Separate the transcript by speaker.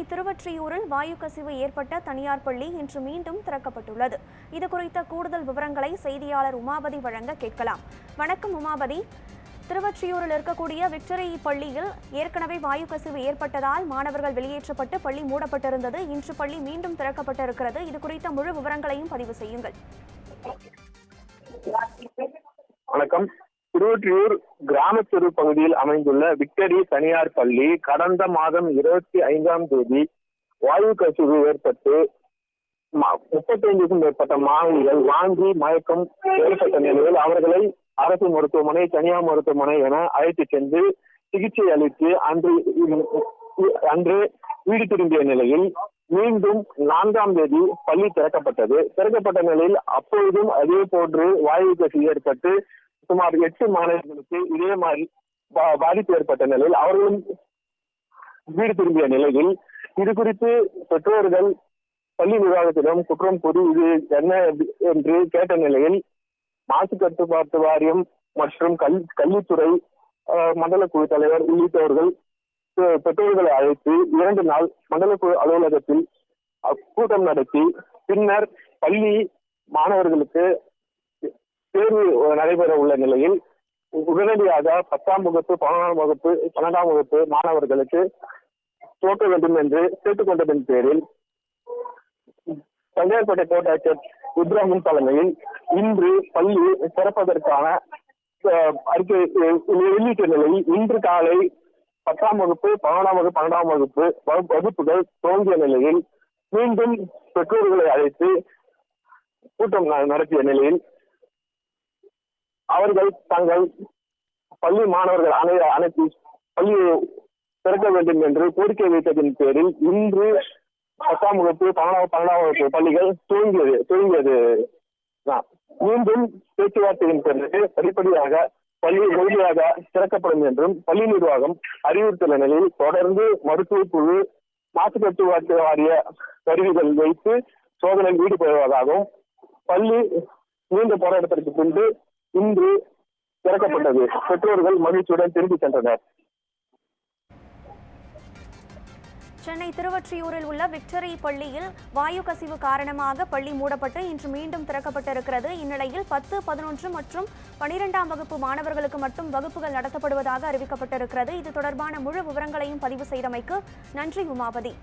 Speaker 1: திருவொற்றியூரில் வாயு கசிவு ஏற்பட்ட தனியார் பள்ளி இன்று மீண்டும் திறக்கப்பட்டுள்ளது. இது குறித்த கூடுதல் விவரங்களை செய்தியாளர் உமாபதி வழங்க கேட்கலாம். வணக்கம் உமாபதி. திருவொற்றியூரில் இருக்கக்கூடிய விக்டரி பள்ளியில் ஏற்கனவே வாயு கசிவு ஏற்பட்டதால் மாணவர்கள் வெளியேற்றப்பட்டு பள்ளி மூடப்பட்டிருந்தது. இன்று பள்ளி மீண்டும் திறக்கப்பட்டிருக்கிறது. இது குறித்த முழு விவரங்களையும் பதிவு செய்யுங்கள்.
Speaker 2: வணக்கம். திருவொற்றியூர் கிராமத்திரு பகுதியில் அமைந்துள்ள விக்டரி தனியார் பள்ளி கடந்த மாதம் 25ஆம் தேதி வாயு கசிவு ஏற்பட்டு 35க்கும் மேற்பட்ட மாணவிகள் வாங்கி மயக்கம் ஏற்பட்ட நிலையில் அவர்களை அரசு மருத்துவமனை, தனியார் மருத்துவமனை என அழைத்து சென்று சிகிச்சை அளித்து அன்று வீடு திரும்பிய நிலையில் மீண்டும் 4ஆம் தேதி பள்ளி திறக்கப்பட்ட நிலையில் அப்பொழுதும் அதே போன்று வாயு கசிவு ஏற்பட்டு சுமார் 8 மாணவர்களுக்கு இதே மாதிரி பாதிப்பு ஏற்பட்ட நிலையில் அவர்களும் வீடு திரும்பிய நிலையில் இது குறித்து பெற்றோர்கள் பள்ளி நிர்வாகத்திடம் குற்றம் கூறி இது என்ன என்று கேட்ட நிலையில் மாசு கட்டுப்பாட்டு வாரியம் மற்றும் கல்வித்துறை மண்டல குழு தலைவர் உள்ளிட்டவர்கள் பெற்றோர்களை அழைத்து 2 நாள் மண்டல குழு அலுவலகத்தில் கூட்டம் நடத்தி பின்னர் பள்ளி மாணவர்களுக்கு தேர்வு நடைபெற உள்ள நிலையில் உடனடியாக 10ஆம் வகுப்பு, 11ஆம் வகுப்பு, 12ஆம் வகுப்பு மாணவர்களுக்கு துவக்க வேண்டும் என்று கேட்டுக்கொண்டதன் பேரில் தஞ்சாவூர்பேட்டை கோட்டாட்சியர் ருத்ராமன் தலைமையில் இன்று பள்ளி திறப்பதற்கான அறிக்கை வெளியிட்ட நிலையில் இன்று காலை 10ஆம் வகுப்பு, 11ஆம் வகுப்பு, 12ஆம் வகுப்பு வகுப்புகள் துவங்கிய நிலையில் மீண்டும் பெற்றோர்களை அழைத்து கூட்டம் நடத்திய நிலையில் அவர்கள் தங்கள் பள்ளி மாணவர்கள் அனைத்து பள்ளியை திறக்க வேண்டும் என்று கோரிக்கை வைத்ததின் பேரில் இன்று 10ஆம் வகுப்பு, 12ஆம் வகுப்பு பள்ளிகள் துவங்கியது. மீண்டும் பேச்சுவார்த்தையின் பிறகு படிப்படியாக பள்ளி முழுமையாக திறக்கப்படும் என்றும் பள்ளி நிர்வாகம் அறிவுறுத்திய நிலையில் தொடர்ந்து மருத்துவ குழு மாசு கட்டுப்பாட்டு வாரிய கருவிகள் வைத்து சோதனையில் ஈடுபடுவதாகவும் பள்ளி நீண்ட போராட்டத்திற்கு பின்பு இன்று திறக்கப்பட்டது. பெற்றோர்கள் மகிழ்ச்சியுடன் திரும்பி சென்றனர்.
Speaker 1: சென்னை திருவொற்றியூரில் உள்ள விக்டரி பள்ளியில் வாயு கசிவு காரணமாக பள்ளி மூடப்பட்டு இன்று மீண்டும் திறக்கப்பட்டிருக்கிறது. இந்நிலையில் 10, 11 மற்றும் 12ஆம் வகுப்பு மாணவர்களுக்கு மட்டும் வகுப்புகள் நடத்தப்படுவதாக அறிவிக்கப்பட்டிருக்கிறது. இது தொடர்பான முழு விவரங்களையும் பதிவு செய்தமைக்கு நன்றி உமாபதி.